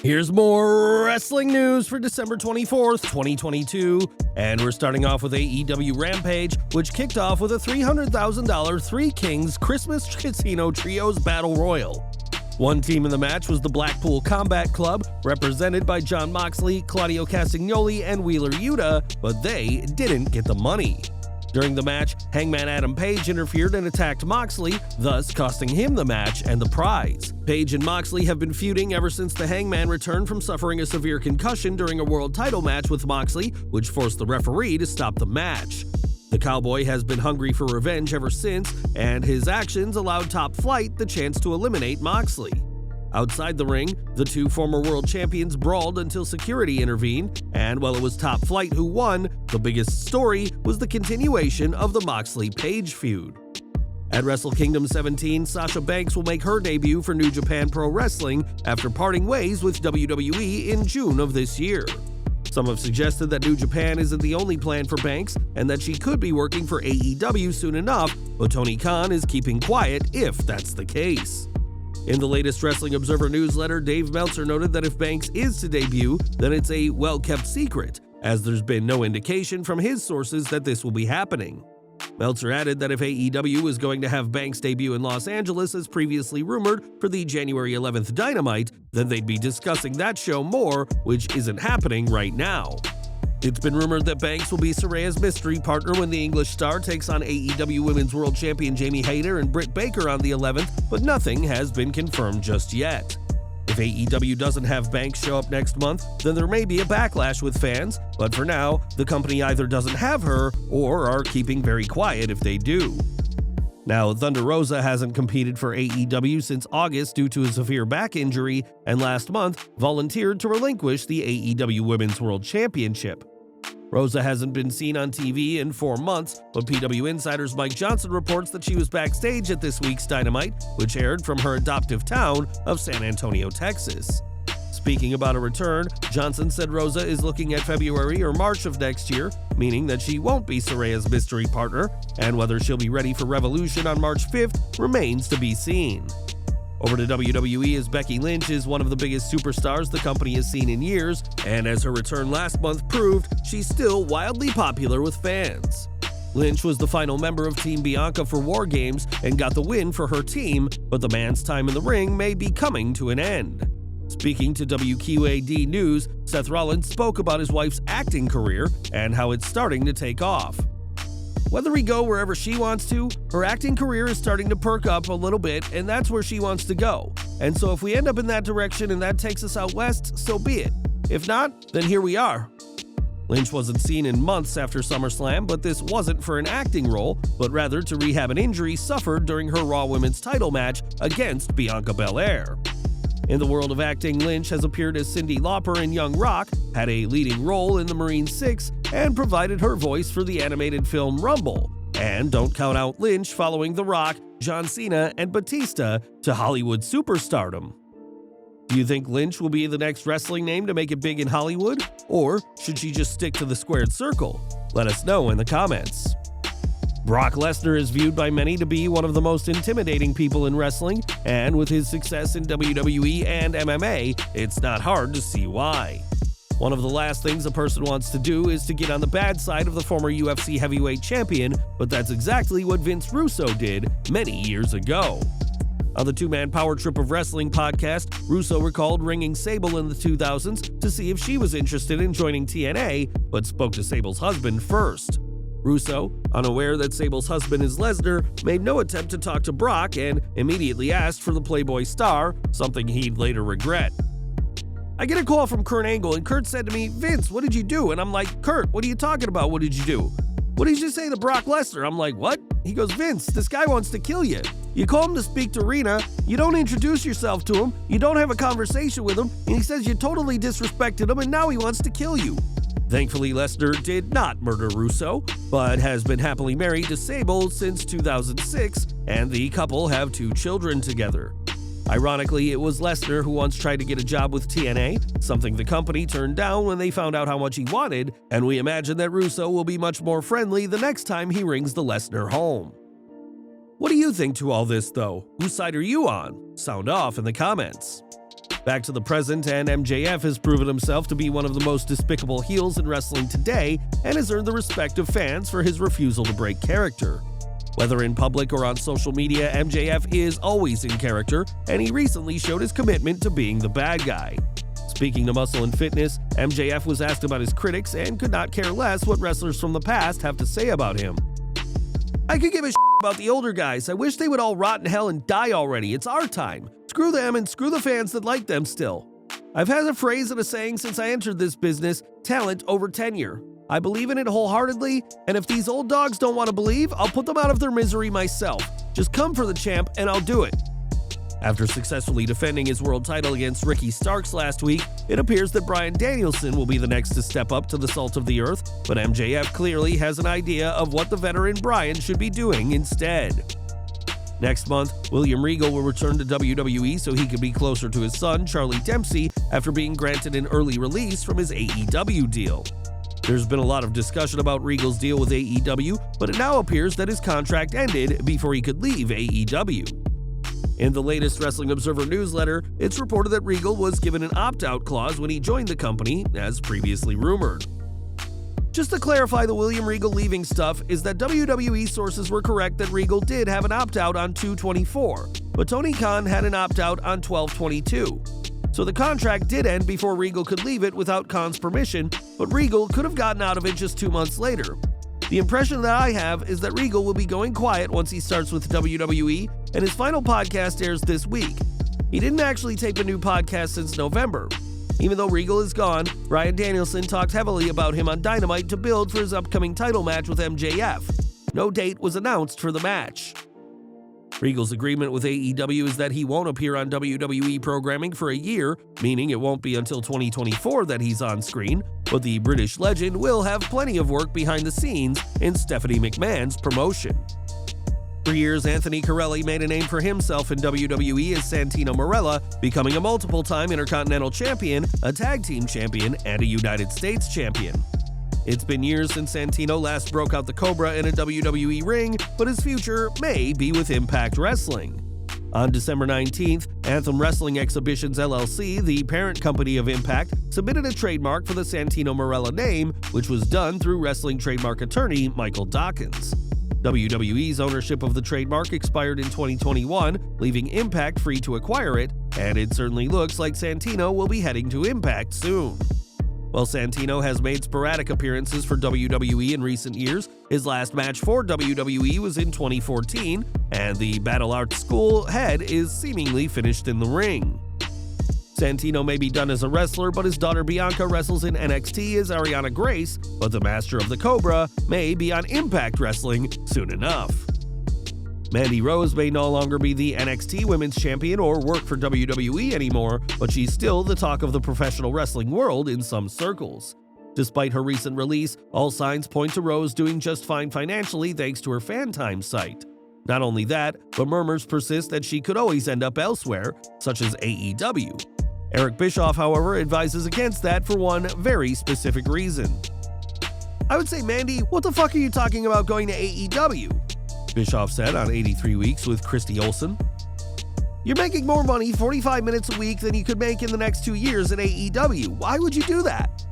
Here's more wrestling news for December 24th, 2022, and we're starting off with AEW Rampage, which kicked off with a $300,000 Three Kings Christmas Casino Trios Battle Royal. One team in the match was the Blackpool Combat Club, represented by Jon Moxley, Claudio Castagnoli, and Wheeler Yuta, but they didn't get the money. During the match, Hangman Adam Page interfered and attacked Moxley, thus costing him the match and the prize. Page and Moxley have been feuding ever since the Hangman returned from suffering a severe concussion during a world title match with Moxley, which forced the referee to stop the match. The Cowboy has been hungry for revenge ever since, and his actions allowed Top Flight the chance to eliminate Moxley. Outside the ring, the two former world champions brawled until security intervened, and while it was Top Flight who won, the biggest story was the continuation of the Moxley-Page feud. At Wrestle Kingdom 17, Sasha Banks will make her debut for New Japan Pro Wrestling after parting ways with WWE in June of this year. Some have suggested that New Japan isn't the only plan for Banks and that she could be working for AEW soon enough, but Tony Khan is keeping quiet if that's the case. In the latest Wrestling Observer newsletter, Dave Meltzer noted that if Banks is to debut, then it's a well-kept secret, as there's been no indication from his sources that this will be happening. Meltzer added that if AEW is going to have Banks debut in Los Angeles as previously rumored for the January 11th Dynamite, then they'd be discussing that show more, which isn't happening right now. It's been rumored that Banks will be Saraya's mystery partner when the English star takes on AEW Women's World Champion Jamie Hayter and Britt Baker on the 11th, but nothing has been confirmed just yet. If AEW doesn't have Banks show up next month, then there may be a backlash with fans, but for now, the company either doesn't have her or are keeping very quiet if they do. Now, Thunder Rosa hasn't competed for AEW since August due to a severe back injury, and last month volunteered to relinquish the AEW Women's World Championship. Rosa hasn't been seen on TV in 4 months, but PW Insider's Mike Johnson reports that she was backstage at this week's Dynamite, which aired from her adoptive town of San Antonio, Texas. Speaking about a return, Johnson said Rosa is looking at February or March of next year, meaning that she won't be Saraya's mystery partner, and whether she'll be ready for Revolution on March 5th remains to be seen. Over to WWE, as Becky Lynch is one of the biggest superstars the company has seen in years, and as her return last month proved, she's still wildly popular with fans. Lynch was the final member of Team Bianca for War Games and got the win for her team, but the man's time in the ring may be coming to an end. Speaking to WQAD News, Seth Rollins spoke about his wife's acting career and how it's starting to take off. Whether we go wherever she wants to, her acting career is starting to perk up a little bit, and that's where she wants to go. And so if we end up in that direction and that takes us out west, so be it. If not, then here we are. Lynch wasn't seen in months after SummerSlam, but this wasn't for an acting role, but rather to rehab an injury suffered during her Raw Women's title match against Bianca Belair. In the world of acting, Lynch has appeared as Cyndi Lauper in Young Rock, had a leading role in The Marine 6, and provided her voice for the animated film Rumble. And don't count out Lynch following The Rock, John Cena, and Batista to Hollywood superstardom. Do you think Lynch will be the next wrestling name to make it big in Hollywood? Or should she just stick to the squared circle? Let us know in the comments. Brock Lesnar is viewed by many to be one of the most intimidating people in wrestling, and with his success in WWE and MMA, it's not hard to see why. One of the last things a person wants to do is to get on the bad side of the former UFC heavyweight champion, but that's exactly what Vince Russo did many years ago. On the Two-Man Power Trip of Wrestling podcast, Russo recalled ringing Sable in the 2000s to see if she was interested in joining TNA, but spoke to Sable's husband first. Russo, unaware that Sable's husband is Lesnar, made no attempt to talk to Brock and immediately asked for the Playboy star, something he'd later regret. I get a call from Kurt Angle, and Kurt said to me, "Vince, what did you do?" And I'm like, "Kurt, what are you talking about? What did you do?" "What did you say to Brock Lesnar?" I'm like, "What?" He goes, "Vince, this guy wants to kill you. You call him to speak to Rena, you don't introduce yourself to him, you don't have a conversation with him, and he says you totally disrespected him, and now he wants to kill you." Thankfully, Lesnar did not murder Russo, but has been happily married to Sable since 2006, and the couple have 2 children together. Ironically, it was Lesnar who once tried to get a job with TNA, something the company turned down when they found out how much he wanted, and we imagine that Russo will be much more friendly the next time he rings the Lesnar home. What do you think to all this, though? Whose side are you on? Sound off in the comments. Back to the present, and MJF has proven himself to be one of the most despicable heels in wrestling today and has earned the respect of fans for his refusal to break character. Whether in public or on social media, MJF is always in character, and he recently showed his commitment to being the bad guy. Speaking to Muscle and Fitness, MJF was asked about his critics and could not care less what wrestlers from the past have to say about him. "I could give a shit about the older guys. I wish they would all rot in hell and die already. It's our time. Screw them and screw the fans that like them still. I've had a phrase and a saying since I entered this business, talent over tenure. I believe in it wholeheartedly, and if these old dogs don't want to believe, I'll put them out of their misery myself. Just come for the champ and I'll do it." After successfully defending his world title against Ricky Starks last week, it appears that Bryan Danielson will be the next to step up to the salt of the earth, but MJF clearly has an idea of what the veteran Bryan should be doing instead. Next month, William Regal will return to WWE so he can be closer to his son, Charlie Dempsey, after being granted an early release from his AEW deal. There's been a lot of discussion about Regal's deal with AEW, but it now appears that his contract ended before he could leave AEW. In the latest Wrestling Observer newsletter, it's reported that Regal was given an opt-out clause when he joined the company, as previously rumored. Just to clarify the William Regal leaving stuff is that WWE sources were correct that Regal did have an opt-out on 2/24, but Tony Khan had an opt-out on 12/22. So the contract did end before Regal could leave it without Khan's permission, but Regal could have gotten out of it just 2 months later. The impression that I have is that Regal will be going quiet once he starts with WWE, and his final podcast airs this week. He didn't actually tape a new podcast since November. Even though Regal is gone, Bryan Danielson talked heavily about him on Dynamite to build for his upcoming title match with MJF. No date was announced for the match. Regal's agreement with AEW is that he won't appear on WWE programming for a year, meaning it won't be until 2024 that he's on screen, but the British legend will have plenty of work behind the scenes in Stephanie McMahon's promotion. For years, Anthony Corelli made a name for himself in WWE as Santino Marella, becoming a multiple-time Intercontinental Champion, a Tag Team Champion, and a United States Champion. It's been years since Santino last broke out the Cobra in a WWE ring, but his future may be with Impact Wrestling. On December 19th, Anthem Wrestling Exhibitions LLC, the parent company of Impact, submitted a trademark for the Santino Marella name, which was done through wrestling trademark attorney Michael Dawkins. WWE's ownership of the trademark expired in 2021, leaving Impact free to acquire it, and it certainly looks like Santino will be heading to Impact soon. While Santino has made sporadic appearances for WWE in recent years, his last match for WWE was in 2014, and the Battle Arts School head is seemingly finished in the ring. Santino may be done as a wrestler, but his daughter Bianca wrestles in NXT as Ariana Grace, but the Master of the Cobra may be on Impact Wrestling soon enough. Mandy Rose may no longer be the NXT Women's Champion or work for WWE anymore, but she's still the talk of the professional wrestling world in some circles. Despite her recent release, all signs point to Rose doing just fine financially thanks to her Fan Time site. Not only that, but murmurs persist that she could always end up elsewhere, such as AEW. Eric Bischoff, however, advises against that for one very specific reason. "I would say, Mandy, what the fuck are you talking about going to AEW?" Bischoff said on 83 Weeks with Christy Olsen. "You're making more money 45 minutes a week than you could make in the next 2 years at AEW. Why would you do that?"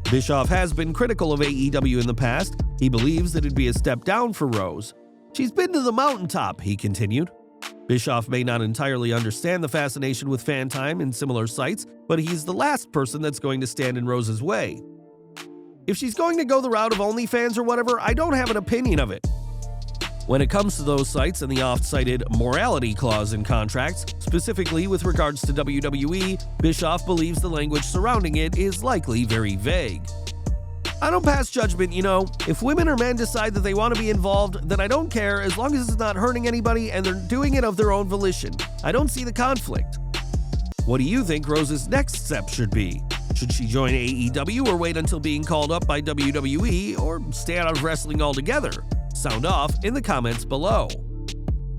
Bischoff has been critical of AEW in the past. He believes that it'd be a step down for Rose. "She's been to the Mountaintop," he continued. Bischoff may not entirely understand the fascination with Fan Time and similar sites, but he's the last person that's going to stand in Rose's way. If she's going to go the route of OnlyFans or whatever, I don't have an opinion of it. When it comes to those sites and the oft-cited morality clause in contracts, specifically with regards to WWE, Bischoff believes the language surrounding it is likely very vague. "I don't pass judgment, you know. If women or men decide that they want to be involved, then I don't care as long as it's not hurting anybody and they're doing it of their own volition. I don't see the conflict." What do you think Rose's next step should be? Should she join AEW or wait until being called up by WWE or stay out of wrestling altogether? Sound off in the comments below.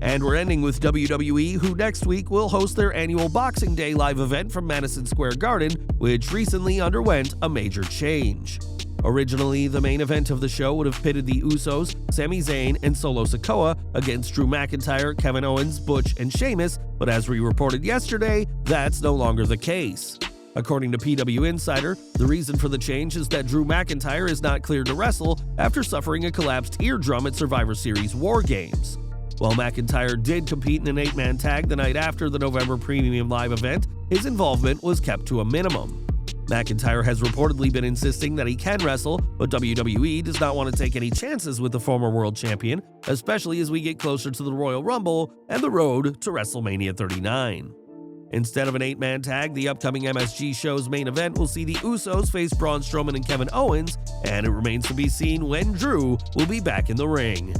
And we're ending with WWE, who next week will host their annual Boxing Day live event from Madison Square Garden, which recently underwent a major change. Originally, the main event of the show would have pitted the Usos, Sami Zayn, and Solo Sikoa against Drew McIntyre, Kevin Owens, Butch, and Sheamus, but as we reported yesterday, That's no longer the case. According to PW Insider, the reason for the change is that Drew McIntyre is not cleared to wrestle after suffering a collapsed eardrum at Survivor Series War Games. While McIntyre did compete in an 8-man tag the night after the November Premium Live event, his involvement was kept to a minimum. McIntyre has reportedly been insisting that he can wrestle, but WWE does not want to take any chances with the former world champion, especially as we get closer to the Royal Rumble and the road to WrestleMania 39. Instead of an 8-man tag, the upcoming MSG show's main event will see the Usos face Braun Strowman and Kevin Owens, and it remains to be seen when Drew will be back in the ring.